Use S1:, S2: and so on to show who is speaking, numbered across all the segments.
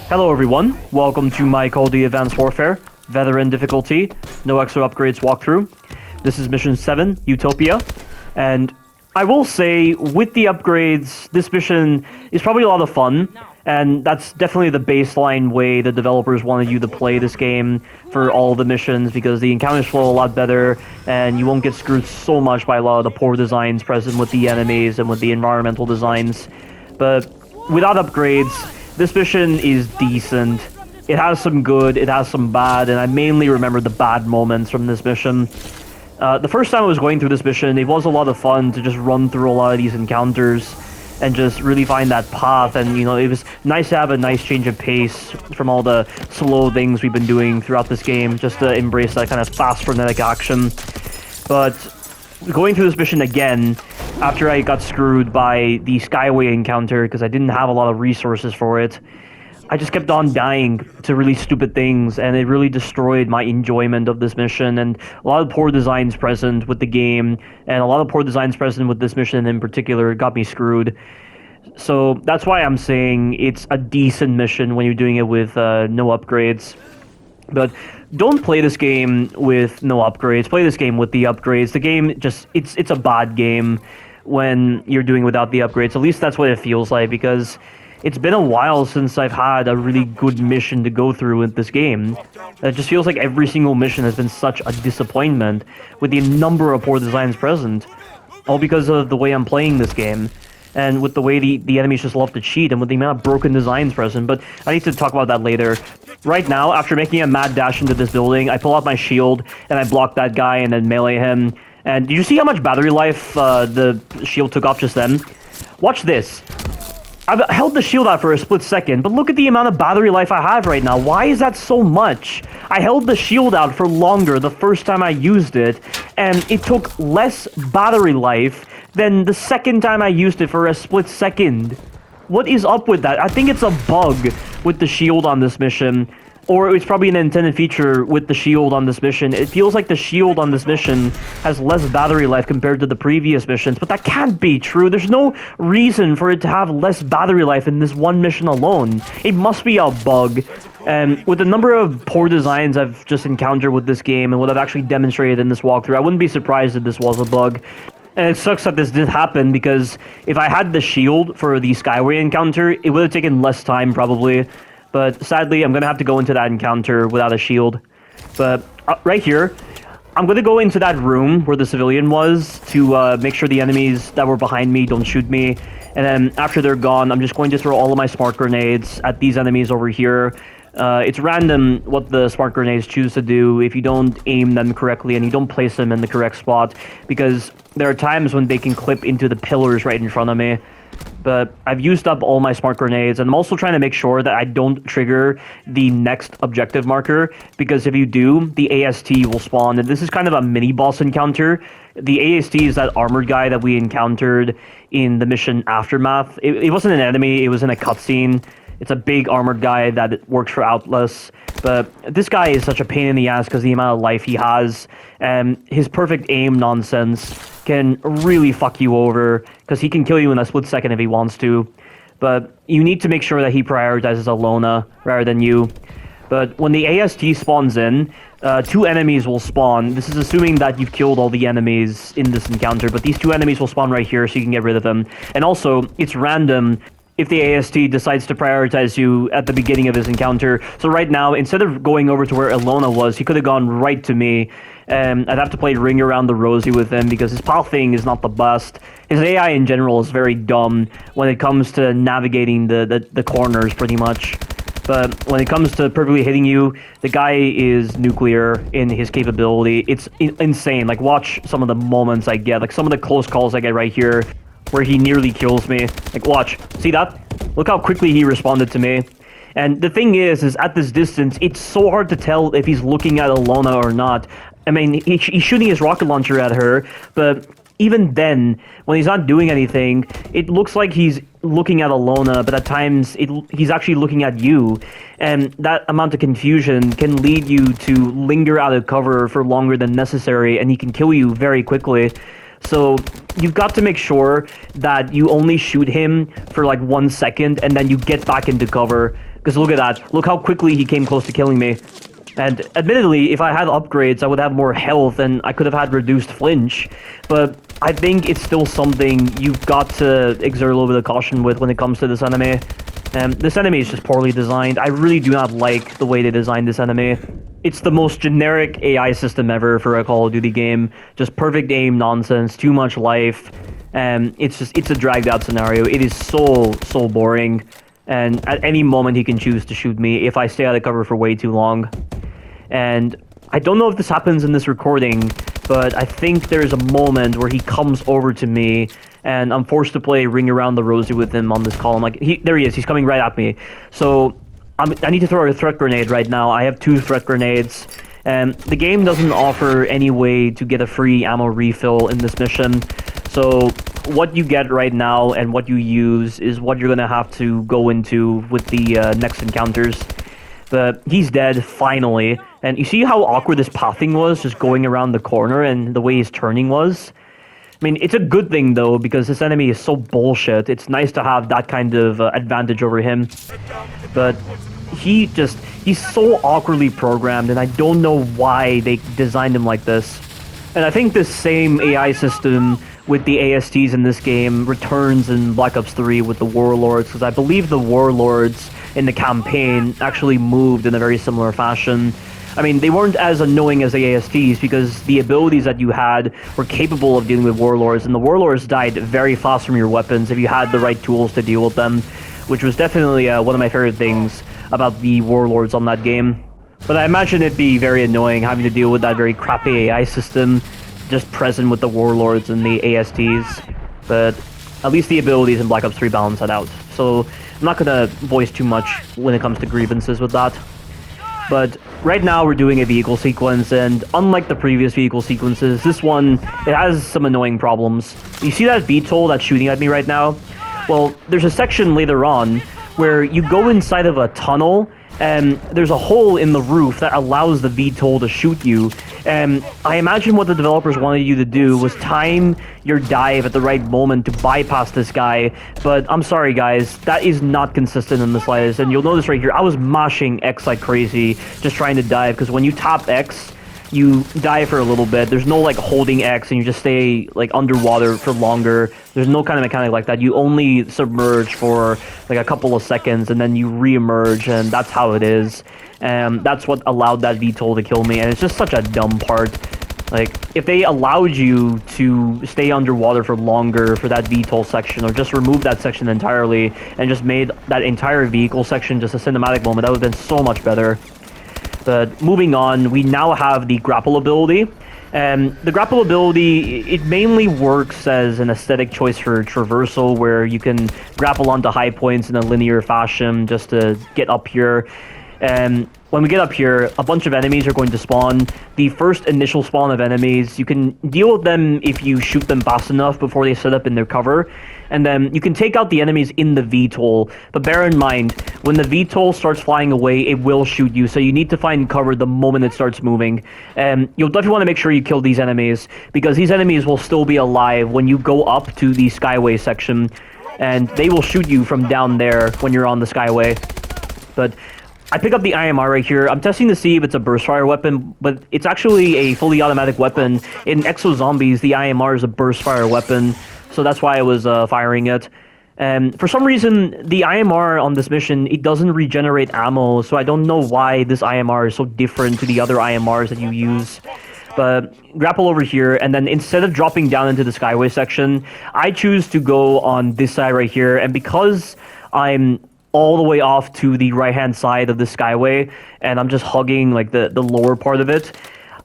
S1: Hello everyone, welcome to my Call of Duty Advanced Warfare, Veteran Difficulty, no extra upgrades walkthrough. This is Mission 7, Utopia, and I will say, with the upgrades, this mission is probably a lot of fun, and that's definitely the baseline way the developers wanted you to play this game for all the missions, because the encounters flow a lot better, and you won't get screwed so much by a lot of the poor designs present with the enemies and with the environmental designs. But without upgrades, this mission is decent. It has some good, it has some bad, and I mainly remember the bad moments from this mission. The first time I was going through this mission, it was a lot of fun to just run through a lot of these encounters and just really find that path, and it was nice to have a nice change of pace from all the slow things we've been doing throughout this game, just to embrace that kind of fast frenetic action. But going through this mission again, after I got screwed by the Skyway encounter because I didn't have a lot of resources for it, I just kept on dying to really stupid things, and it really destroyed my enjoyment of this mission, and a lot of poor designs present with the game, and a lot of poor designs present with this mission in particular got me screwed. So that's why I'm saying it's a decent mission when you're doing it with no upgrades. But don't play this game with no upgrades, play this game with the upgrades. The game just, it's a bad game when you're doing without the upgrades. At least that's what it feels like, because it's been a while since I've had a really good mission to go through with this game. It just feels like every single mission has been such a disappointment with the number of poor designs present. All because of the way I'm playing this game. And with the way the enemies just love to cheat, and with the amount of broken designs present. But I need to talk about that later. Right now, after making a mad dash into this building, I pull out my shield, and I block that guy and then melee him. And did you see how much battery life the shield took off just then? Watch this. I've held the shield out for a split second, but look at the amount of battery life I have right now. Why is that so much? I held the shield out for longer the first time I used it, and it took less battery life than the second time I used it for a split second. What is up with that? I think it's a bug with the shield on this mission, or it's probably an intended feature with the shield on this mission. It feels like the shield on this mission has less battery life compared to the previous missions, but that can't be true. There's no reason for it to have less battery life in this one mission alone. It must be a bug. And with the number of poor designs I've just encountered with this game and what I've actually demonstrated in this walkthrough, I wouldn't be surprised if this was a bug. And it sucks that this did happen, because if I had the shield for the Skyway encounter, it would have taken less time probably. But sadly, I'm going to have to go into that encounter without a shield. But right here, I'm going to go into that room where the civilian was to make sure the enemies that were behind me don't shoot me. And then after they're gone, I'm just going to throw all of my smart grenades at these enemies over here. It's random what the smart grenades choose to do if you don't aim them correctly and you don't place them in the correct spot, because there are times when they can clip into the pillars right in front of me. But I've used up all my smart grenades, and I'm also trying to make sure that I don't trigger the next objective marker, because if you do, the AST will spawn, and this is kind of a mini-boss encounter. The AST is that armored guy that we encountered in the mission Aftermath. It wasn't an enemy, it was in a cutscene. It's a big armored guy that works for Outlast, but this guy is such a pain in the ass because the amount of life he has, and his perfect aim nonsense can really fuck you over, because he can kill you in a split second if he wants to. But you need to make sure that he prioritizes Alona rather than you. But when the AST spawns in, 2 enemies will spawn. This is assuming that you've killed all the enemies in this encounter, but these 2 enemies will spawn right here so you can get rid of them. And also, it's random if the AST decides to prioritize you at the beginning of his encounter. So right now, instead of going over to where Alona was, he could have gone right to me. I'd have to play Ring Around the Rosie with him, because his pathing is not the best. His AI in general is very dumb when it comes to navigating the corners, pretty much. But when it comes to perfectly hitting you, the guy is nuclear in his capability. It's insane. Like, watch some of the moments I get. Like, some of the close calls I get right here, where he nearly kills me. Like, watch. See that? Look how quickly he responded to me. And the thing is at this distance, it's so hard to tell if he's looking at Alona or not. I mean, he's shooting his rocket launcher at her, but even then, when he's not doing anything, it looks like he's looking at Alona, but at times he's actually looking at you. And that amount of confusion can lead you to linger out of cover for longer than necessary, and he can kill you very quickly. So you've got to make sure that you only shoot him for like 1 second, and then you get back into cover. Because look at that. Look how quickly he came close to killing me. And admittedly, if I had upgrades, I would have more health and I could have had reduced flinch. But I think it's still something you've got to exert a little bit of caution with when it comes to this enemy. This enemy is just poorly designed. I really do not like the way they designed this enemy. It's the most generic AI system ever for a Call of Duty game. Just perfect aim nonsense, too much life. It's a dragged out scenario. It is so boring. And at any moment he can choose to shoot me if I stay out of cover for way too long. And I don't know if this happens in this recording, but I think there's a moment where he comes over to me and I'm forced to play Ring Around the Rosie with him on this call. I'm like, there he is, he's coming right at me. So I need to throw a threat grenade right now. I have 2 threat grenades. And the game doesn't offer any way to get a free ammo refill in this mission. So what you get right now and what you use is what you're going to have to go into with the next encounters. But he's dead, finally. And you see how awkward this pathing was, just going around the corner and the way his turning was? I mean, it's a good thing, though, because this enemy is so bullshit. It's nice to have that kind of advantage over him. But he's so awkwardly programmed, and I don't know why they designed him like this. And I think this same AI system with the ASTs in this game returns in Black Ops 3 with the Warlords, because I believe the Warlords in the campaign actually moved in a very similar fashion. I mean, they weren't as annoying as the ASTs because the abilities that you had were capable of dealing with Warlords, and the Warlords died very fast from your weapons if you had the right tools to deal with them, which was definitely one of my favorite things about the Warlords on that game. But I imagine it'd be very annoying having to deal with that very crappy AI system just present with the Warlords and the ASTs. But at least the abilities in Black Ops 3 balance that out. So I'm not gonna voice too much when it comes to grievances with that. But right now we're doing a vehicle sequence, and unlike the previous vehicle sequences, this one, it has some annoying problems. You see that VTOL that's shooting at me right now? Well, there's a section later on where you go inside of a tunnel and there's a hole in the roof that allows the VTOL to shoot you. And I imagine what the developers wanted you to do was time your dive at the right moment to bypass this guy. But I'm sorry, guys, that is not consistent in the slightest. And you'll notice right here, I was mashing X like crazy, just trying to dive, because when you tap X, you dive for a little bit. There's no like holding X and you just stay like underwater for longer. There's no kind of mechanic like that. You only submerge for like a couple of seconds and then you re-emerge, and that's how it is. And that's what allowed that VTOL to kill me, and it's just such a dumb part. Like, if they allowed you to stay underwater for longer for that VTOL section, or just remove that section entirely and just made that entire vehicle section just a cinematic moment, that would have been so much better. But moving on, we now have the grapple ability. And the grapple ability, it mainly works as an aesthetic choice for traversal, where you can grapple onto high points in a linear fashion just to get up here. And when we get up here, a bunch of enemies are going to spawn. The first initial spawn of enemies, you can deal with them if you shoot them fast enough before they set up in their cover. And then you can take out the enemies in the VTOL. But bear in mind, when the VTOL starts flying away, it will shoot you. So you need to find cover the moment it starts moving. And you'll definitely want to make sure you kill these enemies, because these enemies will still be alive when you go up to the Skyway section. And they will shoot you from down there when you're on the Skyway. But I pick up the IMR right here. I'm testing to see if it's a burst fire weapon, but it's actually a fully automatic weapon. In Exo Zombies, the IMR is a burst fire weapon, so that's why I was firing it. And for some reason, the IMR on this mission, it doesn't regenerate ammo, so I don't know why this IMR is so different to the other IMRs that you use. But grapple over here, and then instead of dropping down into the Skyway section, I choose to go on this side right here, and because I'm all the way off to the right-hand side of the Skyway, and I'm just hugging like the lower part of it,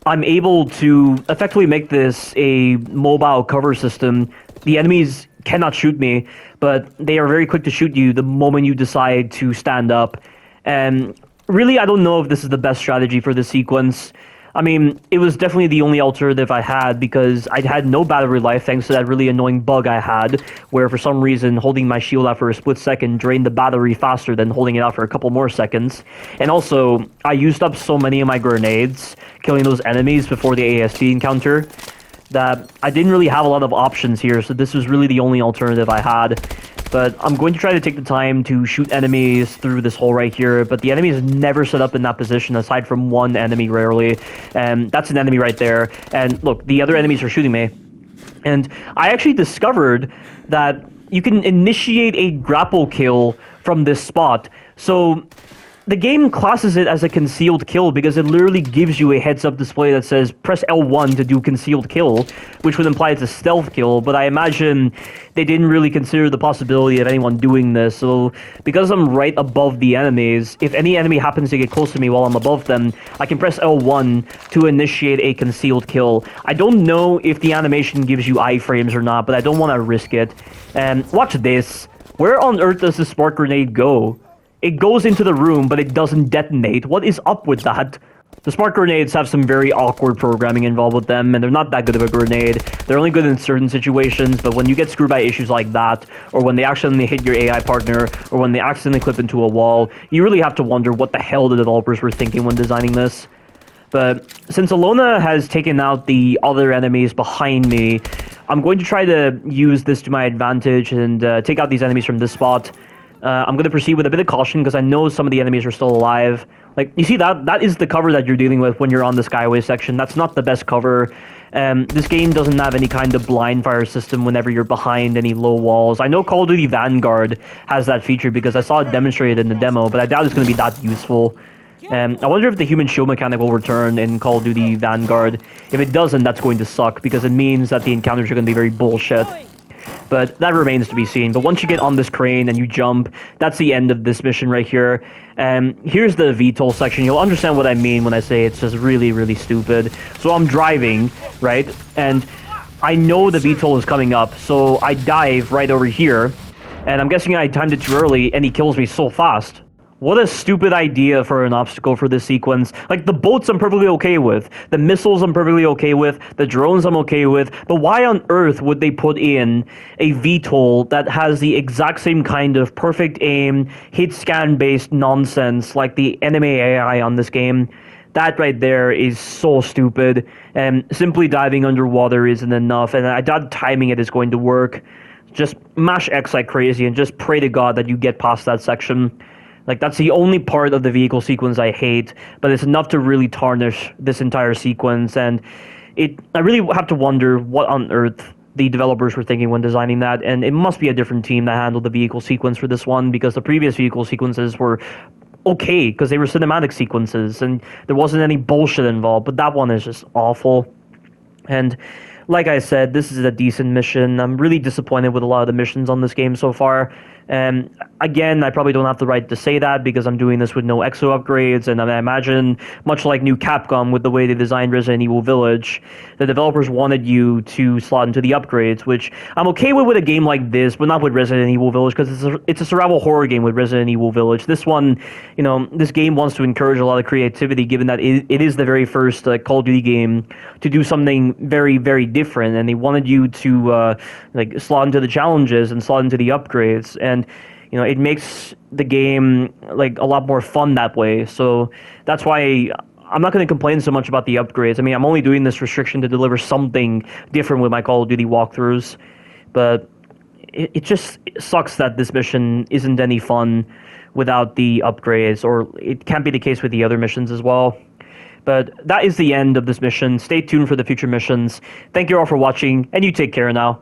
S1: I'm able to effectively make this a mobile cover system. The enemies cannot shoot me, but they are very quick to shoot you the moment you decide to stand up. And really, I don't know if this is the best strategy for this sequence. I mean, it was definitely the only alternative I had, because I had no battery life thanks to that really annoying bug I had, where for some reason holding my shield out for a split second drained the battery faster than holding it out for a couple more seconds. And also, I used up so many of my grenades killing those enemies before the AST encounter that I didn't really have a lot of options here, so this was really the only alternative I had. But I'm going to try to take the time to shoot enemies through this hole right here, but the enemy is never set up in that position aside from one enemy rarely, and that's an enemy right there. And look, the other enemies are shooting me. And I actually discovered that you can initiate a grapple kill from this spot. So the game classes it as a concealed kill because it literally gives you a heads-up display that says press L1 to do concealed kill, which would imply it's a stealth kill, but I imagine they didn't really consider the possibility of anyone doing this, so because I'm right above the enemies, if any enemy happens to get close to me while I'm above them, I can press L1 to initiate a concealed kill. I don't know if the animation gives you iframes or not, but I don't want to risk it. And watch this. Where on earth does the spark grenade go? It goes into the room, but it doesn't detonate. What is up with that? The spark grenades have some very awkward programming involved with them, and they're not that good of a grenade. They're only good in certain situations, but when you get screwed by issues like that, or when they accidentally hit your AI partner, or when they accidentally clip into a wall, you really have to wonder what the hell the developers were thinking when designing this. But since Alona has taken out the other enemies behind me, I'm going to try to use this to my advantage and take out these enemies from this spot. I'm going to proceed with a bit of caution because I know some of the enemies are still alive. Like, you see that? That is the cover that you're dealing with when you're on the Skyway section. That's not the best cover. This game doesn't have any kind of blind fire system whenever you're behind any low walls. I know Call of Duty Vanguard has that feature because I saw it demonstrated in the demo, but I doubt it's going to be that useful. I wonder if the human shield mechanic will return in Call of Duty Vanguard. If it doesn't, that's going to suck because it means that the encounters are going to be very bullshit. But that remains to be seen. But once you get on this crane and you jump, that's the end of this mission right here. Here's the VTOL section. You'll understand what I mean when I say it's just really, really stupid. So I'm driving, right? And I know the VTOL is coming up, so I dive right over here. And I'm guessing I timed it too early, and he kills me so fast. What a stupid idea for an obstacle for this sequence. Like, the boats I'm perfectly okay with. The missiles I'm perfectly okay with. The drones I'm okay with. But why on earth would they put in a VTOL that has the exact same kind of perfect aim, hit scan based nonsense like the enemy AI on this game? That right there is so stupid. And simply diving underwater isn't enough. And I doubt timing it is going to work. Just mash X like crazy and just pray to God that you get past that section. Like, that's the only part of the vehicle sequence I hate, but it's enough to really tarnish this entire sequence, and I really have to wonder what on earth the developers were thinking when designing that, and it must be a different team that handled the vehicle sequence for this one, because the previous vehicle sequences were okay, because they were cinematic sequences, and there wasn't any bullshit involved, but that one is just awful. And like I said, this is a decent mission. I'm really disappointed with a lot of the missions on this game so far. Again, I probably don't have the right to say that because I'm doing this with no EXO upgrades, and I imagine, much like new Capcom with the way they designed Resident Evil Village, the developers wanted you to slot into the upgrades, which I'm okay with a game like this, but not with Resident Evil Village, because it's a survival horror game with Resident Evil Village. This one, you know, this game wants to encourage a lot of creativity, given that it is the very first Call of Duty game to do something very, very different, and they wanted you to like slot into the challenges and slot into the upgrades, and you know, it makes the game like a lot more fun that way. So that's why I'm not going to complain so much about the upgrades. I mean, I'm only doing this restriction to deliver something different with my Call of Duty walkthroughs, but it just sucks that this mission isn't any fun without the upgrades, or it can't be the case with the other missions as well. But that is the end of this mission. Stay tuned for the future missions. Thank you all for watching, and you take care now.